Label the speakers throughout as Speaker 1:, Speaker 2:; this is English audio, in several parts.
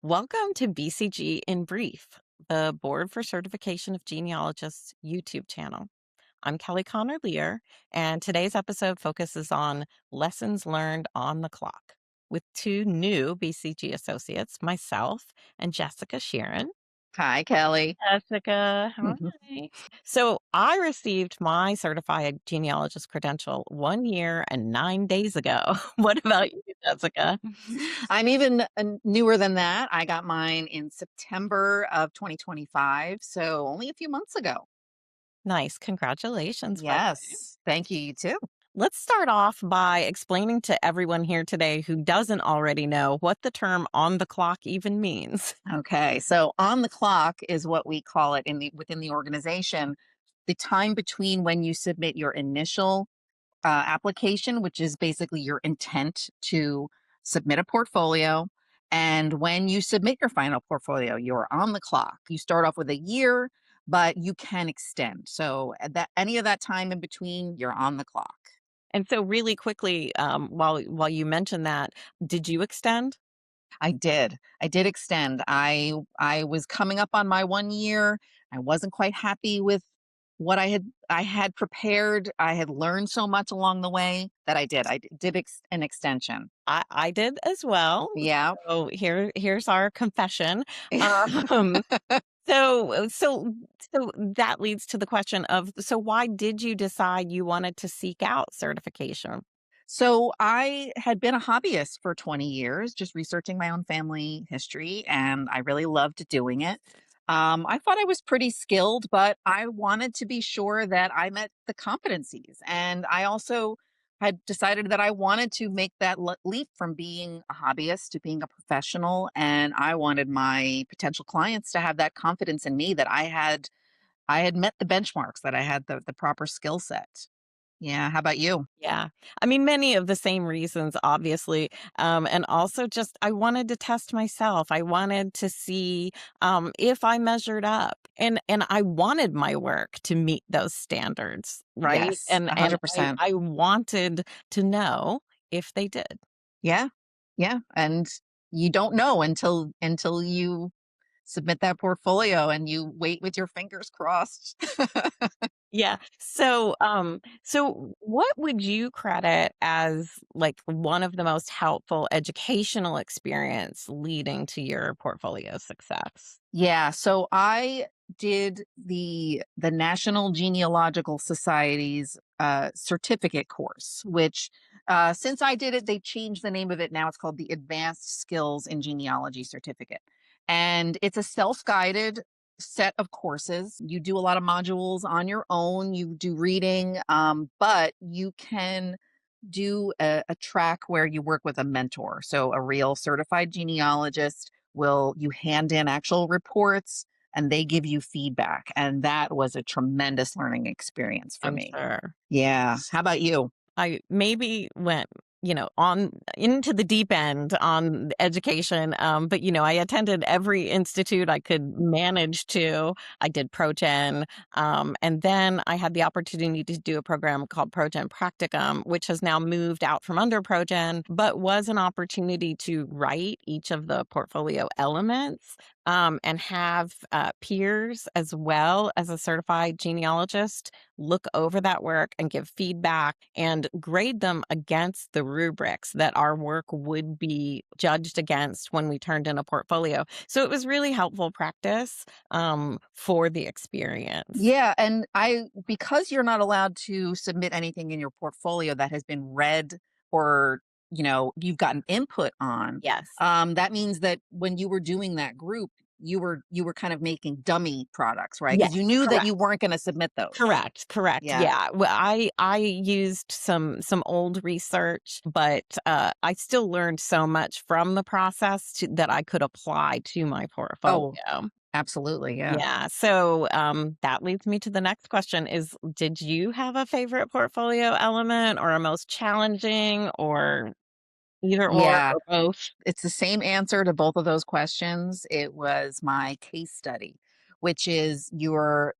Speaker 1: Welcome to BCG in Brief, the Board for Certification of Genealogists YouTube channel. I'm Kelley Lear, and today's episode focuses on lessons learned on the clock with two new BCG associates, myself and Jessica Sheeran.
Speaker 2: Hi, Kelly.
Speaker 1: Jessica, hi. So I received my certified genealogist credential 1 year and 9 days ago. What about you, Jessica?
Speaker 2: I'm even newer than that. I got mine in September of 2025, so only a few months ago.
Speaker 1: Nice. Congratulations, by the way.
Speaker 2: Yes. Thank you. You too.
Speaker 1: Let's start off by explaining to everyone here today who doesn't already know what the term on the clock even means.
Speaker 2: Okay. So on the clock is what we call it within the organization, the time between when you submit your initial application, which is basically your intent to submit a portfolio. And when you submit your final portfolio, you're on the clock. You start off with a year, but you can extend. So that any of that time in between, you're on the clock.
Speaker 1: And so really quickly, while you mentioned that, did you extend?
Speaker 2: I did. I did extend. I was coming up on my 1 year. I wasn't quite happy with what I had prepared. I had learned so much along the way that I did an extension.
Speaker 1: I did as well.
Speaker 2: Yeah.
Speaker 1: So here's our confession. Um, so that leads to the question of, so why did you decide you wanted to seek out certification?
Speaker 2: So I had been a hobbyist for 20 years, just researching my own family history, and I really loved doing it. I thought I was pretty skilled, but I wanted to be sure that I met the competencies. And I also had decided that I wanted to make that leap from being a hobbyist to being a professional. And I wanted my potential clients to have that confidence in me that I had met the benchmarks, that I had the proper skill set. Yeah. How about you?
Speaker 1: Yeah. I mean, many of the same reasons, obviously. And also just I wanted to test myself. I wanted to see if I measured up. And I wanted my work to meet those standards, right?
Speaker 2: Yes,
Speaker 1: And I,
Speaker 2: 100%.
Speaker 1: I wanted to know if they did.
Speaker 2: Yeah. Yeah, and you don't know until you submit that portfolio and you wait with your fingers crossed.
Speaker 1: Yeah. So what would you credit as like one of the most helpful educational experience leading to your portfolio success?
Speaker 2: Yeah, so I did the National Genealogical Society's certificate course, which since I did it, they changed the name of it. Now it's called the Advanced Skills in Genealogy Certificate. And it's a self-guided set of courses. You do a lot of modules on your own, you do reading, but you can do a track where you work with a mentor. So a real certified genealogist will you hand in actual reports and they give you feedback. And that was a tremendous learning experience for
Speaker 1: I'm
Speaker 2: me.
Speaker 1: sure.
Speaker 2: Yeah. How about you?
Speaker 1: I maybe went, on into the deep end on education. But I attended every institute I could manage to. I did ProGen, and then I had the opportunity to do a program called ProGen Practicum, which has now moved out from under ProGen, but was an opportunity to write each of the portfolio elements. And have peers as well as a certified genealogist look over that work and give feedback and grade them against the rubrics that our work would be judged against when we turned in a portfolio. So it was really helpful practice for the experience.
Speaker 2: Yeah, and I because you're not allowed to submit anything in your portfolio that has been read or you've gotten input on.
Speaker 1: Yes.
Speaker 2: That means that when you were doing that group, you were kind of making dummy products, right?
Speaker 1: Yes.
Speaker 2: Because you knew that
Speaker 1: Correct.
Speaker 2: you weren't going to submit those.
Speaker 1: Correct.
Speaker 2: Yeah.
Speaker 1: Yeah. Well, I used some old research, but I still learned so much from the process that I could apply to my
Speaker 2: Oh,
Speaker 1: portfolio.
Speaker 2: absolutely. Yeah.
Speaker 1: Yeah. So that leads me to the next question is, did you have a favorite portfolio element or a most challenging or either
Speaker 2: Yeah.
Speaker 1: or both?
Speaker 2: It's the same answer to both of those questions. It was my case study, which is you're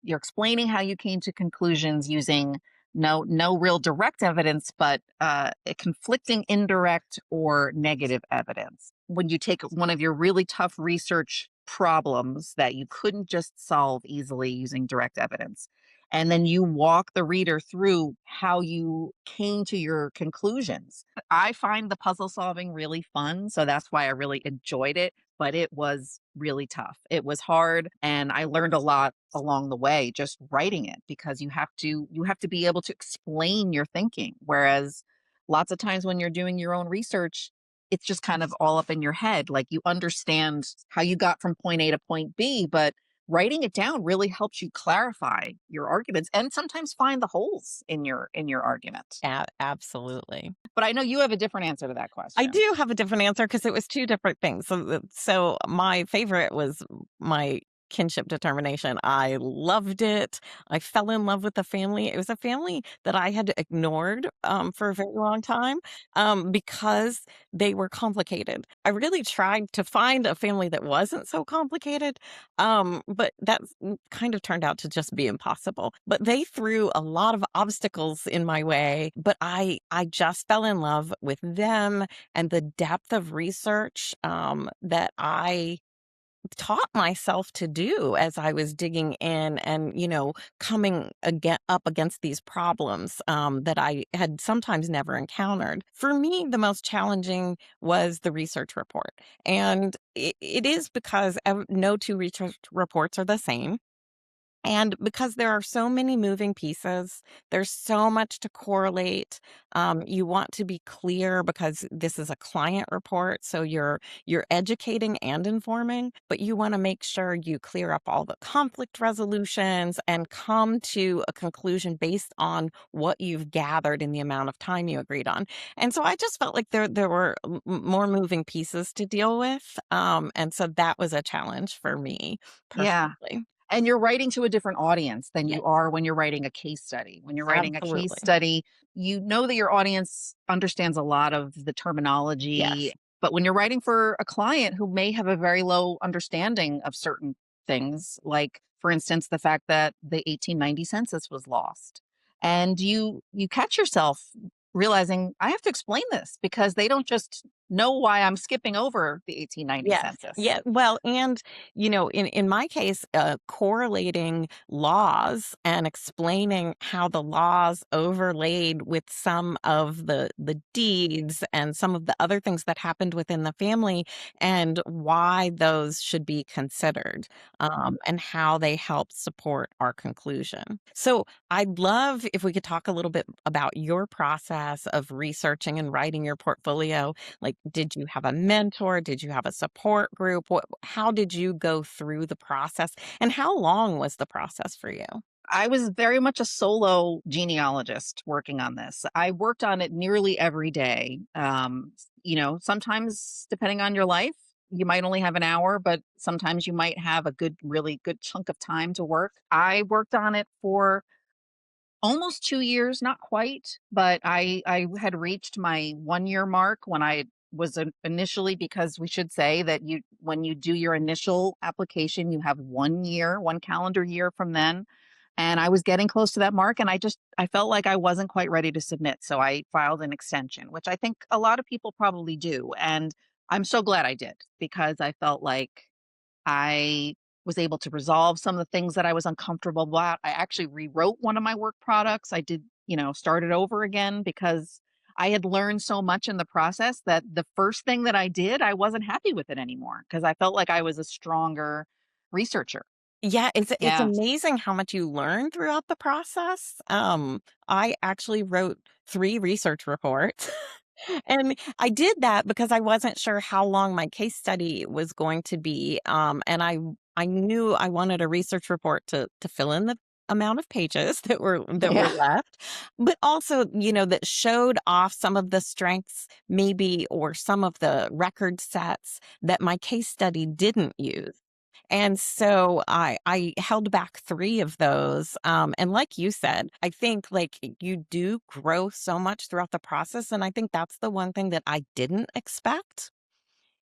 Speaker 2: explaining how you came to conclusions using no real direct evidence, but a conflicting indirect or negative evidence. When you take one of your really tough research problems that you couldn't just solve easily using direct evidence, and then you walk the reader through how you came to your conclusions. I find the puzzle solving really fun, so that's why I really enjoyed it, but it was really tough. It was hard, and I learned a lot along the way just writing it, because you have to be able to explain your thinking, whereas lots of times when you're doing your own research, it's just kind of all up in your head. Like, you understand how you got from point A to point B, but writing it down really helps you clarify your arguments and sometimes find the holes in your argument.
Speaker 1: Absolutely.
Speaker 2: But I know you have a different answer to that
Speaker 1: I
Speaker 2: question.
Speaker 1: do have a different answer because it was 2 different things. So my favorite was my kinship determination. I loved it. I fell in love with the family. It was a family that I had ignored, for a very long time, because they were complicated. I really tried to find a family that wasn't so complicated, but that's kind of turned out to just be impossible. But they threw a lot of obstacles in my way, but I just fell in love with them and the depth of research that I taught myself to do as I was digging in and, coming up against these problems that I had sometimes never encountered. For me, the most challenging was the research report. And it is because no two research reports are the same. And because there are so many moving pieces, there's so much to correlate. You want to be clear because this is a client report, so you're educating and informing, but you want to make sure you clear up all the conflict resolutions and come to a conclusion based on what you've gathered in the amount of time you agreed on. And so I just felt like there were more moving pieces to deal with, and so that was a challenge for me
Speaker 2: Yeah.
Speaker 1: personally.
Speaker 2: And you're writing to a different audience than you
Speaker 1: Yes.
Speaker 2: are when you're writing a case study. When you're writing a case
Speaker 1: Absolutely.
Speaker 2: study, you know that your audience understands a lot of the terminology.
Speaker 1: Yes.
Speaker 2: But when you're writing for a client who may have a very low understanding of certain things, like, for instance, the fact that the 1890 census was lost, and you catch yourself realizing, I have to explain this because they don't just know why I'm skipping over the 1890
Speaker 1: Yes.
Speaker 2: census.
Speaker 1: Yeah. Well, and in my case, correlating laws and explaining how the laws overlaid with some of the deeds and some of the other things that happened within the family, and why those should be considered, and how they help support our conclusion. So, I'd love if we could talk a little bit about your process of researching and writing your portfolio. Like, did you have a mentor? Did you have a support group? How did you go through the process? And how long was the process for you?
Speaker 2: I was very much a solo genealogist working on this. I worked on it nearly every day. Sometimes depending on your life, you might only have an hour, but sometimes you might have a really good chunk of time to work. I worked on it for almost 2 years, not quite, but I had reached my 1-year mark when I was initially, because we should say that you when you do your initial application, you have 1 year, 1 calendar year from then, and I was getting close to that mark, and I felt like I wasn't quite ready to submit, so I filed an extension, which I think a lot of people probably do, and I'm so glad I did, because I felt like I was able to resolve some of the things that I was uncomfortable about. I actually rewrote one of my work products. I did, started over again, because I had learned so much in the process that the first thing that I did, I wasn't happy with it anymore, because I felt like I was a stronger researcher.
Speaker 1: Yeah, it's
Speaker 2: Yeah.
Speaker 1: amazing how much you learn throughout the process. I actually wrote 3 research reports. And I did that because I wasn't sure how long my case study was going to be, and I knew I wanted a research report to fill in the amount of pages that were
Speaker 2: Yeah.
Speaker 1: left, but also, that showed off some of the strengths maybe or some of the record sets that my case study didn't use. And so I held back 3 of those, and like you said, I think, like, you do grow so much throughout the process, and I think that's the one thing that I didn't expect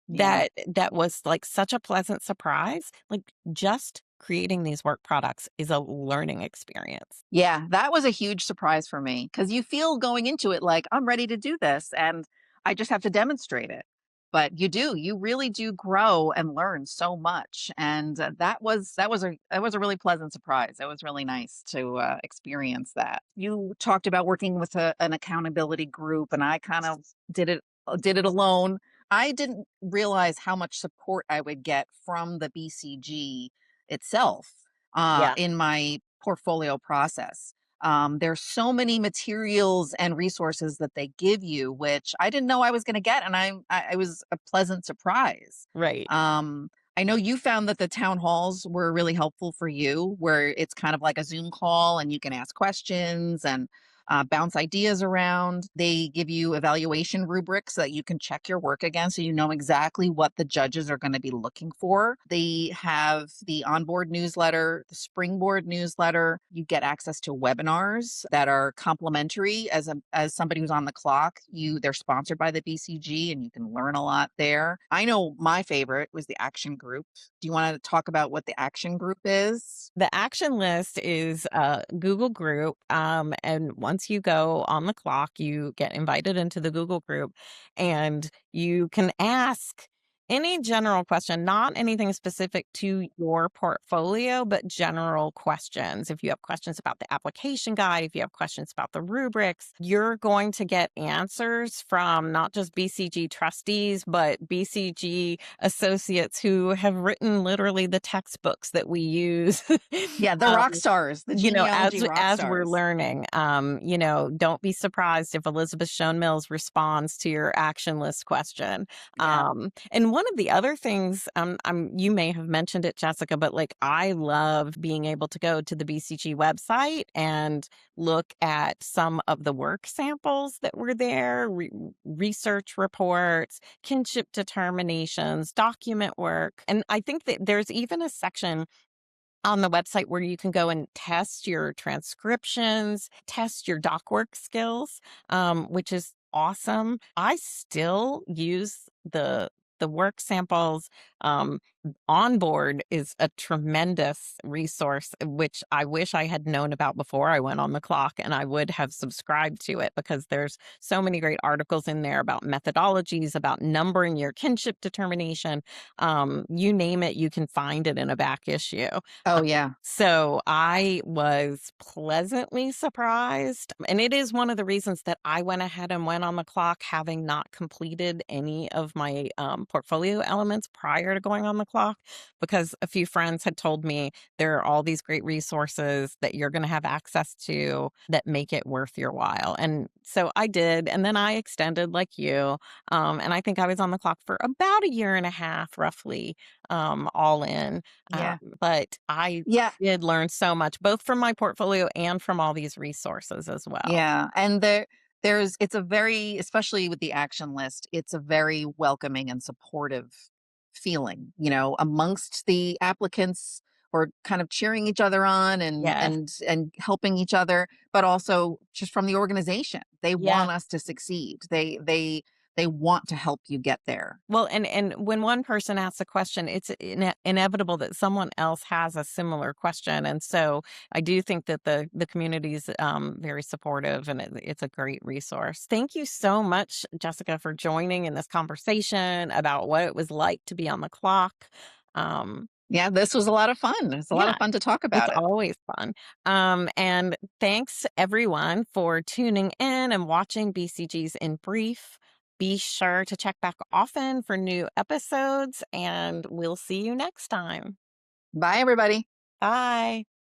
Speaker 2: Yeah.
Speaker 1: that was, like, such a pleasant surprise, like, just creating these work products is a learning experience.
Speaker 2: Yeah, that was a huge surprise for me because you feel going into it like, I'm ready to do this and I just have to demonstrate it. But you really do grow and learn so much. And that was a really pleasant surprise. It was really nice to experience that. You talked about working with an accountability group, and I kind of did it alone. I didn't realize how much support I would get from the BCG itself
Speaker 1: Yeah,
Speaker 2: in my portfolio process. There's so many materials and resources that they give you, which I didn't know I was going to get, and I was a pleasant surprise.
Speaker 1: right.
Speaker 2: I know you found that the town halls were really helpful for you, where it's kind of like a Zoom call, and you can ask questions and bounce ideas around. They give you evaluation rubrics that you can check your work against, so you know exactly what the judges are going to be looking for. They have the onboard newsletter, the springboard newsletter. You get access to webinars that are complimentary as somebody who's on the clock. They're sponsored by the BCG, and you can learn a lot there. I know my favorite was the action group. Do you want to talk about what the action group is?
Speaker 1: The action list is a Google group. And once you go on the clock, you get invited into the Google group and you can ask any general question, not anything specific to your portfolio, but general questions. If you have questions about the application guide, if you have questions about the rubrics, you're going to get answers from not just BCG trustees, but BCG associates who have written literally the textbooks that we use
Speaker 2: Yeah, the rock stars, the genealogy rock
Speaker 1: as we're
Speaker 2: stars.
Speaker 1: learning. Don't be surprised if Elizabeth Shown Mills responds to your action list question.
Speaker 2: Yeah.
Speaker 1: And one of the other things, you may have mentioned it, Jessica, but like I love being able to go to the BCG website and look at some of the work samples that were there, research reports, kinship determinations, document work. And I think that there's even a section on the website where you can go and test your transcriptions, test your doc work skills, which is awesome. I still use the work samples. Um, Onboard is a tremendous resource, which I wish I had known about before I went on the clock, and I would have subscribed to it because there's so many great articles in there about methodologies, about numbering your kinship determination. You name it, you can find it in a back issue.
Speaker 2: Oh, yeah.
Speaker 1: So I was pleasantly surprised. And it is one of the reasons that I went ahead and went on the clock, having not completed any of my portfolio elements prior to going on the clock, because a few friends had told me there are all these great resources that you're going to have access to that make it worth your while. And so I did. And then I extended like you. And I think I was on the clock for about a year and a half, roughly, all in.
Speaker 2: Yeah.
Speaker 1: But I
Speaker 2: Yeah.
Speaker 1: did learn so much, both from my portfolio and from all these resources as well.
Speaker 2: Yeah, and there's it's a very, especially with the action list, it's a very welcoming and supportive feeling, amongst the applicants, or kind of cheering each other on and
Speaker 1: Yes.
Speaker 2: and helping each other, but also just from the organization. They
Speaker 1: Yeah.
Speaker 2: want us to succeed. They want to help you get there.
Speaker 1: Well, and when one person asks a question, it's inevitable that someone else has a similar question, and so I do think that the community is very supportive, and it's a great resource. Thank you so much, Jessica, for joining in this conversation about what it was like to be on the clock. Um,
Speaker 2: Yeah, this was a lot of fun. It's a lot
Speaker 1: yeah,
Speaker 2: of fun to talk
Speaker 1: it's
Speaker 2: about it.
Speaker 1: always fun. And thanks everyone for tuning in and watching BCG's in brief. Be sure to check back often for new episodes, and we'll see you next time.
Speaker 2: Bye, everybody.
Speaker 1: Bye.